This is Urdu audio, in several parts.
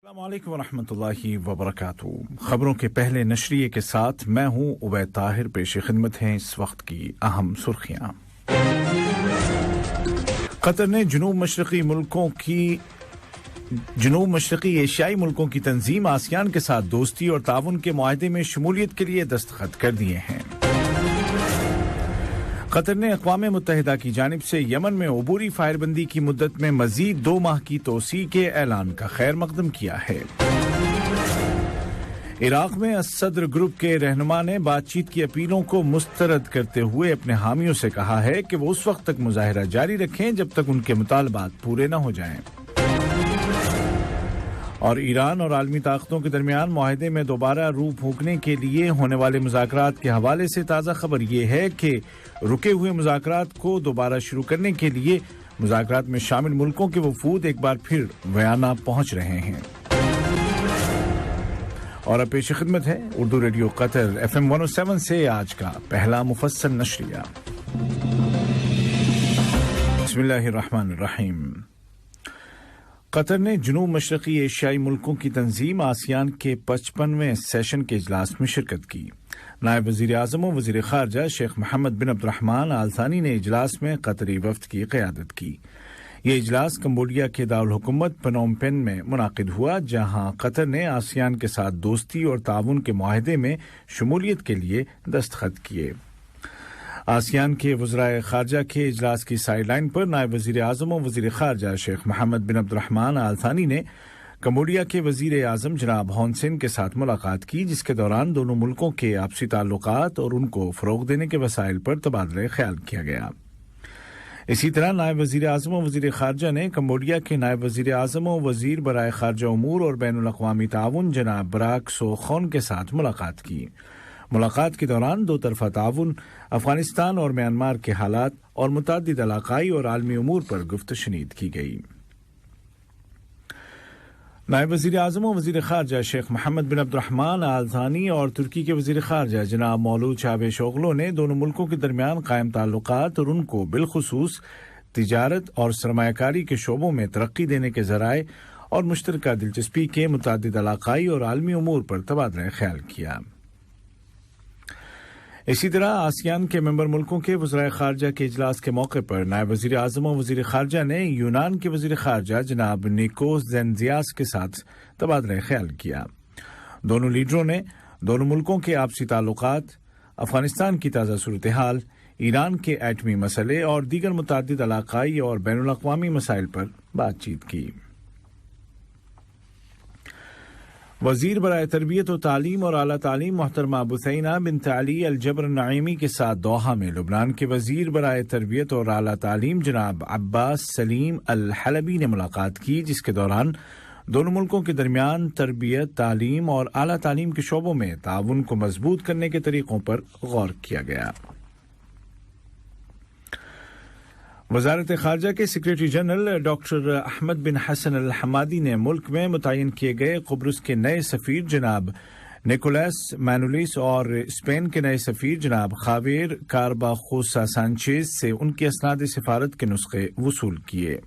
السلام علیکم ورحمۃ اللہ وبرکاتہ۔ خبروں کے پہلے نشریے کے ساتھ میں ہوں عبید طاہر۔ پیش خدمت ہیں اس وقت کی اہم سرخیاں۔ قطر نے جنوب مشرقی ایشیائی ملکوں کی تنظیم آسیان کے ساتھ دوستی اور تعاون کے معاہدے میں شمولیت کے لیے دستخط کر دیے ہیں۔ قطر نے اقوام متحدہ کی جانب سے یمن میں عبوری فائر بندی کی مدت میں مزید 2 ماہ کی توسیع کے اعلان کا خیر مقدم کیا ہے۔ عراق میں الصدر گروپ کے رہنما نے بات چیت کی اپیلوں کو مسترد کرتے ہوئے اپنے حامیوں سے کہا ہے کہ وہ اس وقت تک مظاہرہ جاری رکھیں جب تک ان کے مطالبات پورے نہ ہو جائیں۔ اور ایران اور عالمی طاقتوں کے درمیان معاہدے میں دوبارہ روح پھونکنے کے لیے ہونے والے مذاکرات کے حوالے سے تازہ خبر یہ ہے کہ رکے ہوئے مذاکرات کو دوبارہ شروع کرنے کے لیے مذاکرات میں شامل ملکوں کے وفود ایک بار پھر ویانا پہنچ رہے ہیں۔ اور اب پیش خدمت ہے اردو ریڈیو قطر FM 107 سے آج کا پہلا مفصل نشریہ۔ بسم اللہ الرحمن الرحیم۔ قطر نے جنوب مشرقی ایشیائی ملکوں کی تنظیم آسیان کے 55ویں سیشن کے اجلاس میں شرکت کی۔ نائب وزیر اعظم و وزیر خارجہ شیخ محمد بن عبد الرحمن آل ثانی نے اجلاس میں قطری وفد کی قیادت کی۔ یہ اجلاس کمبوڈیا کے دارالحکومت پنوم پین میں منعقد ہوا، جہاں قطر نے آسیان کے ساتھ دوستی اور تعاون کے معاہدے میں شمولیت کے لیے دستخط کیے۔ آسیان کے وزرائے خارجہ کے اجلاس کی سائیڈ لائن پر نائب وزیر اعظم و وزیر خارجہ شیخ محمد بن عبد الرحمن آل ثانی نے کمبوڈیا کے وزیر اعظم جناب ہون سین کے ساتھ ملاقات کی، جس کے دوران دونوں ملکوں کے آپسی تعلقات اور ان کو فروغ دینے کے وسائل پر تبادلہ خیال کیا گیا۔ اسی طرح نائب وزیر اعظم و وزیر خارجہ نے کمبوڈیا کے نائب وزیر اعظم و وزیر برائے خارجہ امور اور بین الاقوامی تعاون جناب براک سوخون کے ساتھ ملاقات کی۔ ملاقات کے دوران دو طرفہ تعاون، افغانستان اور میانمار کے حالات اور متعدد علاقائی اور عالمی امور پر گفت و شنید کی گئی۔ نائب وزیر اعظم و وزیر خارجہ شیخ محمد بن عبد الرحمن آل ثانی اور ترکی کے وزیر خارجہ جناب مولود چاوش اوغلو نے دونوں ملکوں کے درمیان قائم تعلقات اور ان کو بالخصوص تجارت اور سرمایہ کاری کے شعبوں میں ترقی دینے کے ذرائع اور مشترکہ دلچسپی کے متعدد علاقائی اور عالمی امور پر تبادلہ خیال کیا۔ اسی طرح آسیان کے ممبر ملکوں کے وزرائے خارجہ کے اجلاس کے موقع پر نائب وزیر اعظم و وزیر خارجہ نے یونان کے وزیر خارجہ جناب نیکوس زینزیاس کے ساتھ تبادلہ خیال کیا۔ دونوں لیڈروں نے دونوں ملکوں کے آپسی تعلقات، افغانستان کی تازہ صورتحال، ایران کے ایٹمی مسئلے اور دیگر متعدد علاقائی اور بین الاقوامی مسائل پر بات چیت کی۔ وزیر برائے تربیت و تعلیم اور اعلیٰ تعلیم محترمہ بثینہ بنت علی الجبر النعیمی کے ساتھ دوحہ میں لبنان کے وزیر برائے تربیت اور اعلیٰ تعلیم جناب عباس سلیم الحلبی نے ملاقات کی، جس کے دوران دونوں ملکوں کے درمیان تربیت، تعلیم اور اعلیٰ تعلیم کے شعبوں میں تعاون کو مضبوط کرنے کے طریقوں پر غور کیا گیا۔ وزارت خارجہ کے سیکریٹری جنرل ڈاکٹر احمد بن حسن الحمادی نے ملک میں متعین کیے گئے قبرص کے نئے سفیر جناب نیکولاس مانولیس اور اسپین کے نئے سفیر جناب خاویر کارباخوسا سانچیز سے ان کی اسناد سفارت کے نسخے وصول کیے۔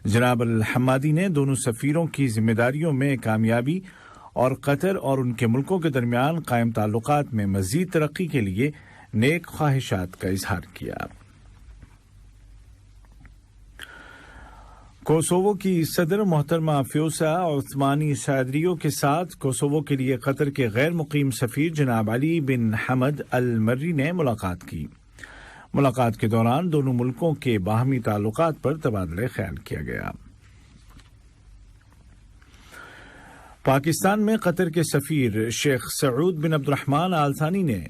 جناب الحمادی نے دونوں سفیروں کی ذمہ داریوں میں کامیابی اور قطر اور ان کے ملکوں کے درمیان قائم تعلقات میں مزید ترقی کے لیے نیک خواہشات کا اظہار کیا۔ کوسوو کی صدر محترمہ فیوسا عثمانی سادریو کے ساتھ کوسوو کے لیے قطر کے غیر مقیم سفیر جناب علی بن حمد المری نے ملاقات کی۔ ملاقات کے دوران دونوں ملکوں کے باہمی تعلقات پر تبادلہ خیال کیا گیا۔ پاکستان میں قطر کے سفیر شیخ سعود بن عبد الرحمن آل ثانی نے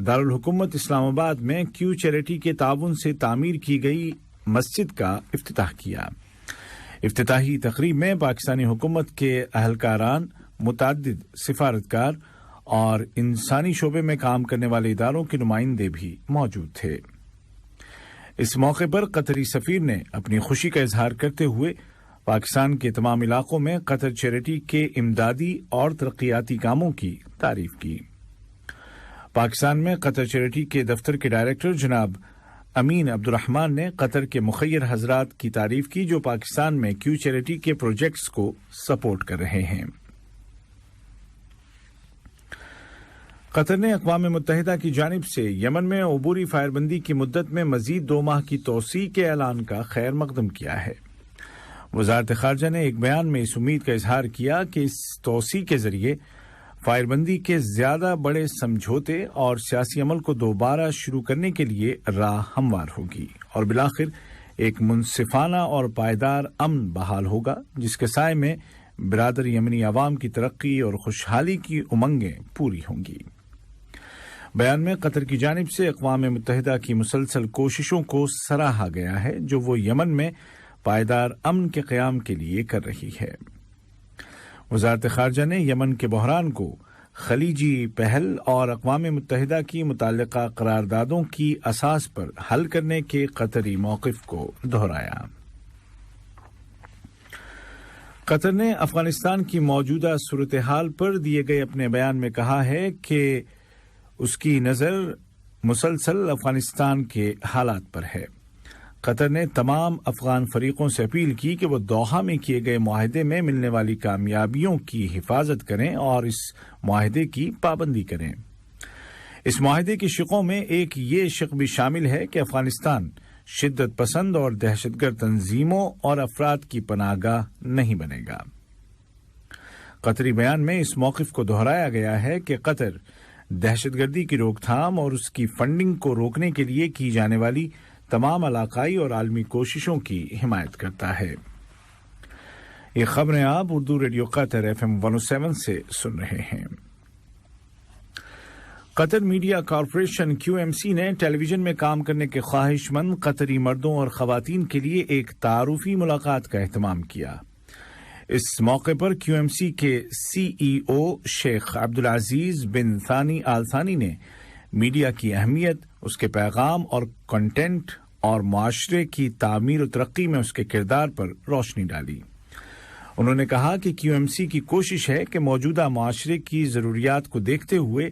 دارالحکومت اسلام آباد میں کیو چیریٹی کے تعاون سے تعمیر کی گئی مسجد کا افتتاح کیا۔ افتتاحی تقریب میں پاکستانی حکومت کے اہلکاران، متعدد سفارتکار اور انسانی شعبے میں کام کرنے والے اداروں کے نمائندے بھی موجود تھے۔ اس موقع پر قطری سفیر نے اپنی خوشی کا اظہار کرتے ہوئے پاکستان کے تمام علاقوں میں قطر چیریٹی کے امدادی اور ترقیاتی کاموں کی تعریف کی۔ پاکستان میں قطر چیریٹی کے دفتر کے ڈائریکٹر جناب امین عبدالرحمان نے قطر کے مخیر حضرات کی تعریف کی جو پاکستان میں کیو چیریٹی کے پروجیکٹس کو سپورٹ کر رہے ہیں۔ قطر نے اقوام متحدہ کی جانب سے یمن میں عبوری فائر بندی کی مدت میں مزید 2 ماہ کی توسیع کے اعلان کا خیر مقدم کیا ہے۔ وزارت خارجہ نے ایک بیان میں اس امید کا اظہار کیا کہ اس توسیع کے ذریعے فائر بندی کے زیادہ بڑے سمجھوتے اور سیاسی عمل کو دوبارہ شروع کرنے کے لیے راہ ہموار ہوگی اور بالآخر ایک منصفانہ اور پائیدار امن بحال ہوگا جس کے سائے میں برادر یمنی عوام کی ترقی اور خوشحالی کی امنگیں پوری ہوں گی۔ بیان میں قطر کی جانب سے اقوام متحدہ کی مسلسل کوششوں کو سراہا گیا ہے جو وہ یمن میں پائیدار امن کے قیام کے لیے کر رہی ہے۔ وزارت خارجہ نے یمن کے بحران کو خلیجی پہل اور اقوام متحدہ کی متعلقہ قراردادوں کی اساس پر حل کرنے کے قطری موقف کو دہرایا۔ قطر نے افغانستان کی موجودہ صورتحال پر دیے گئے اپنے بیان میں کہا ہے کہ اس کی نظر مسلسل افغانستان کے حالات پر ہے۔ قطر نے تمام افغان فریقوں سے اپیل کی کہ وہ دوحہ میں کیے گئے معاہدے میں ملنے والی کامیابیوں کی حفاظت کریں اور اس معاہدے کی پابندی کریں۔ اس معاہدے کی شقوں میں ایک یہ شق بھی شامل ہے کہ افغانستان شدت پسند اور دہشت گرد تنظیموں اور افراد کی پناہ گاہ نہیں بنے گا۔ قطری بیان میں اس موقف کو دہرایا گیا ہے کہ قطر دہشت گردی کی روک تھام اور اس کی فنڈنگ کو روکنے کے لیے کی جانے والی تمام علاقائی اور عالمی کوششوں کی حمایت کرتا ہے۔ یہ خبریں آپ اردو ریڈیو قطر FM 107 سے سن رہے ہیں۔ قطر میڈیا کارپوریشن QMC نے ٹیلی ویژن میں کام کرنے کے خواہش مند قطری مردوں اور خواتین کے لیے ایک تعارفی ملاقات کا اہتمام کیا۔ اس موقع پر QMC کے CEO شیخ عبدالعزیز بن ثانی آل ثانی نے میڈیا کی اہمیت، اس کے پیغام اور کنٹینٹ اور معاشرے کی تعمیر و ترقی میں اس کے کردار پر روشنی ڈالی۔ انہوں نے کہا کہ QMC کی کوشش ہے کہ موجودہ معاشرے کی ضروریات کو دیکھتے ہوئے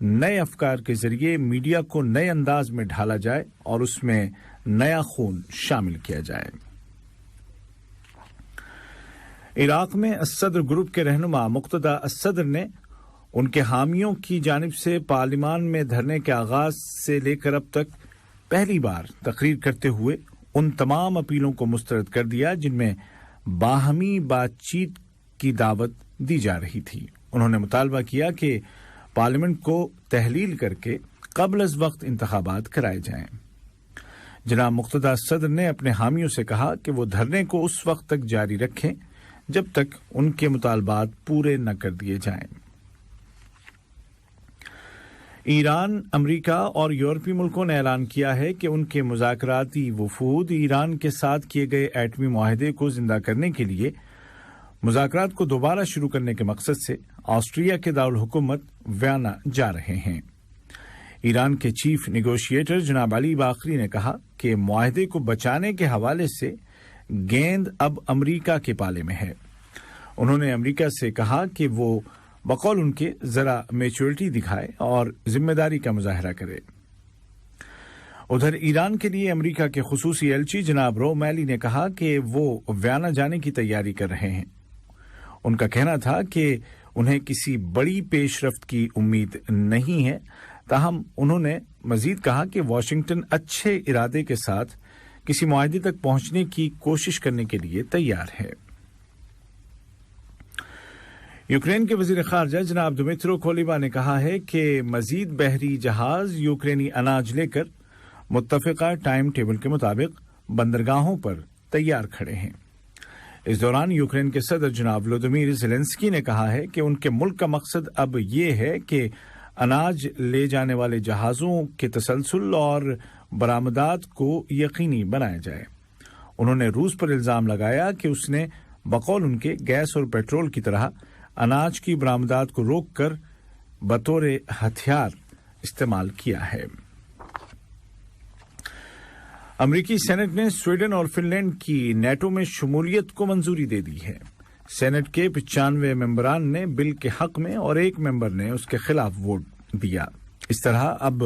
نئے افکار کے ذریعے میڈیا کو نئے انداز میں ڈھالا جائے اور اس میں نیا خون شامل کیا جائے۔ عراق میں الصدر گروپ کے رہنما مقتدی الصدر نے ان کے حامیوں کی جانب سے پارلیمان میں دھرنے کے آغاز سے لے کر اب تک پہلی بار تقریر کرتے ہوئے ان تمام اپیلوں کو مسترد کر دیا جن میں باہمی بات چیت کی دعوت دی جا رہی تھی۔ انہوں نے مطالبہ کیا کہ پارلیمنٹ کو تحلیل کر کے قبل از وقت انتخابات کرائے جائیں۔ جناب مقتدی الصدر نے اپنے حامیوں سے کہا کہ وہ دھرنے کو اس وقت تک جاری رکھیں جب تک ان کے مطالبات پورے نہ کر دیے جائیں۔ ایران، امریکہ اور یورپی ملکوں نے اعلان کیا ہے کہ ان کے مذاکراتی وفود ایران کے ساتھ کیے گئے ایٹمی معاہدے کو زندہ کرنے کے لیے مذاکرات کو دوبارہ شروع کرنے کے مقصد سے آسٹریا کے دارالحکومت ویانا جا رہے ہیں۔ ایران کے چیف نیگوشیٹر جناب علی باقری نے کہا کہ معاہدے کو بچانے کے حوالے سے گیند اب امریکہ کے پالے میں ہے۔ انہوں نے امریکہ سے کہا کہ وہ بقول ان کے ذرا میچورٹی دکھائے اور ذمہ داری کا مظاہرہ کرے۔ ادھر ایران کے لیے امریکہ کے خصوصی ایلچی جناب رو میلی نے کہا کہ وہ ویانا جانے کی تیاری کر رہے ہیں۔ ان کا کہنا تھا کہ انہیں کسی بڑی پیش رفت کی امید نہیں ہے، تاہم انہوں نے مزید کہا کہ واشنگٹن اچھے ارادے کے ساتھ کسی معاہدے تک پہنچنے کی کوشش کرنے کے لیے تیار ہے۔ یوکرین کے وزیر خارجہ جناب دمیترو کولیبا نے کہا ہے کہ مزید بحری جہاز یوکرینی اناج لے کر متفقہ ٹائم ٹیبل کے مطابق بندرگاہوں پر تیار کھڑے ہیں۔ اس دوران یوکرین کے صدر جناب ولودیمیر زیلنسکی نے کہا ہے کہ ان کے ملک کا مقصد اب یہ ہے کہ اناج لے جانے والے جہازوں کے تسلسل اور برآمدات کو یقینی بنایا جائے۔ انہوں نے روس پر الزام لگایا کہ اس نے بقول ان کے گیس اور پیٹرول کی طرح اناج کی برآمدات کو روک کر بطور ہتھیار استعمال کیا ہے۔ امریکی سینٹ نے سویڈن اور فن لینڈ کی نیٹو میں شمولیت کو منظوری دے دی ہے۔ سینٹ کے 95 ممبران نے بل کے حق میں اور ایک ممبر نے اس کے خلاف ووٹ دیا۔ اس طرح اب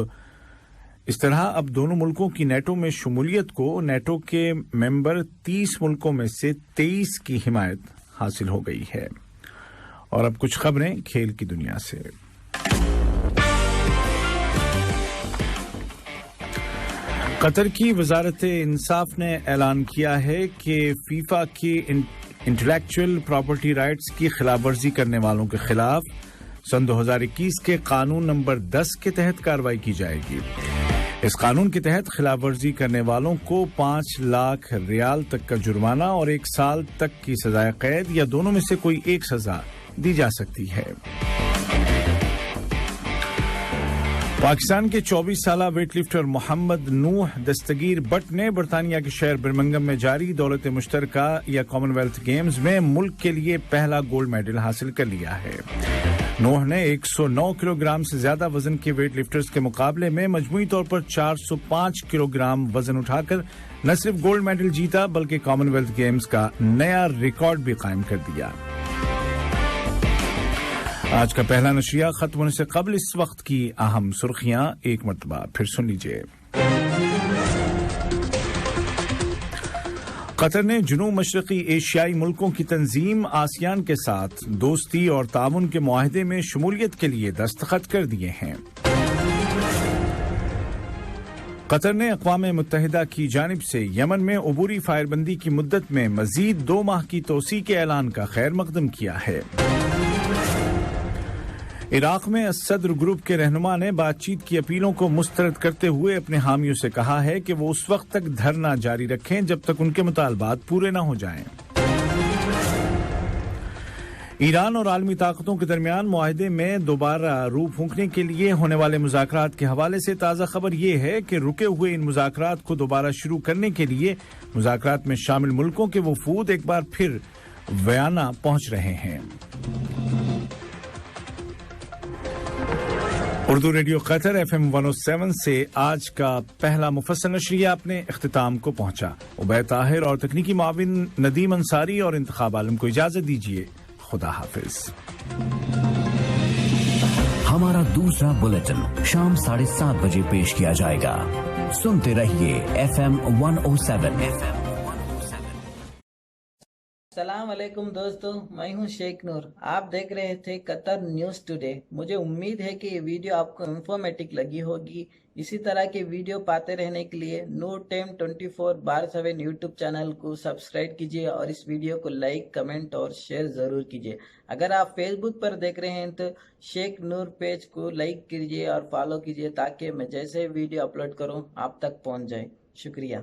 اس طرح اب دونوں ملکوں کی نیٹو میں شمولیت کو نیٹو کے ممبر 30 ملکوں میں سے 23 کی حمایت حاصل ہو گئی ہے۔ اور اب کچھ خبریں کھیل کی دنیا سے۔ قطر کی وزارت انصاف نے اعلان کیا ہے کہ فیفا کی انٹلیکچوئل پراپرٹی رائٹس کی خلاف ورزی کرنے والوں کے خلاف سن 2021 کے قانون نمبر 10 کے تحت کارروائی کی جائے گی۔ اس قانون کے تحت خلاف ورزی کرنے والوں کو 5 لاکھ ریال تک کا جرمانہ اور 1 سال تک کی سزائے قید یا دونوں میں سے کوئی ایک سزا دی جا سکتی ہے۔ پاکستان کے 24 سالہ ویٹ لفٹر محمد نوح دستگیر بٹ نے برطانیہ کے شہر برمنگم میں جاری دولت مشترکہ یا کامن ویلتھ گیمز میں ملک کے لیے پہلا گولڈ میڈل حاصل کر لیا ہے۔ نوح نے 109 کلو گرام سے زیادہ وزن کے ویٹ لفٹرز کے مقابلے میں مجموعی طور پر 405 کلو گرام وزن اٹھا کر نہ صرف گولڈ میڈل جیتا بلکہ کامن ویلتھ گیمز کا نیا ریکارڈ بھی قائم کر دیا۔ آج کا پہلا نشریہ ختم ہونے سے قبل اس وقت کی اہم سرخیاں ایک مرتبہ پھر سن لیجیے۔ قطر نے جنوب مشرقی ایشیائی ملکوں کی تنظیم آسیان کے ساتھ دوستی اور تعاون کے معاہدے میں شمولیت کے لیے دستخط کر دیے ہیں۔ قطر نے اقوام متحدہ کی جانب سے یمن میں عبوری فائر بندی کی مدت میں مزید 2 ماہ کی توسیع کے اعلان کا خیر مقدم کیا ہے۔ عراق میں الصدر گروپ کے رہنما نے بات چیت کی اپیلوں کو مسترد کرتے ہوئے اپنے حامیوں سے کہا ہے کہ وہ اس وقت تک دھرنا جاری رکھیں جب تک ان کے مطالبات پورے نہ ہو جائیں۔ ایران اور عالمی طاقتوں کے درمیان معاہدے میں دوبارہ روح پھونکنے کے لیے ہونے والے مذاکرات کے حوالے سے تازہ خبر یہ ہے کہ رکے ہوئے ان مذاکرات کو دوبارہ شروع کرنے کے لیے مذاکرات میں شامل ملکوں کے وفود ایک بار پھر ویانا پہنچ رہے ہیں۔ اردو ریڈیو قطر FM 107 سے آج کا پہلا مفصل نشریہ اپنے اختتام کو پہنچا۔ عبید طاہر اور تکنیکی معاون ندیم انصاری اور انتخاب عالم کو اجازت دیجیے۔ خدا حافظ۔ ہمارا دوسرا بلیٹن شام 7:30 بجے پیش کیا جائے گا۔ سنتے رہیے FM 107۔ السلام علیکم دوستو، میں ہوں شیخ نور۔ آپ دیکھ رہے تھے قطر نیوز ٹوڈے۔ مجھے امید ہے کہ یہ ویڈیو آپ کو انفارمیٹک لگی ہوگی۔ اسی طرح کے ویڈیو پاتے رہنے کے لیے نور ٹائم 24/7 یوٹیوب چینل کو سبسکرائب کیجیے اور اس ویڈیو کو لائک، کمنٹ اور شیئر ضرور کیجیے۔ اگر آپ فیس بک پر دیکھ رہے ہیں تو شیخ نور پیج کو لائک کیجیے اور فالو کیجیے تاکہ میں جیسے ویڈیو اپلوڈ کروں آپ تک پہنچ جائے۔ شکریہ۔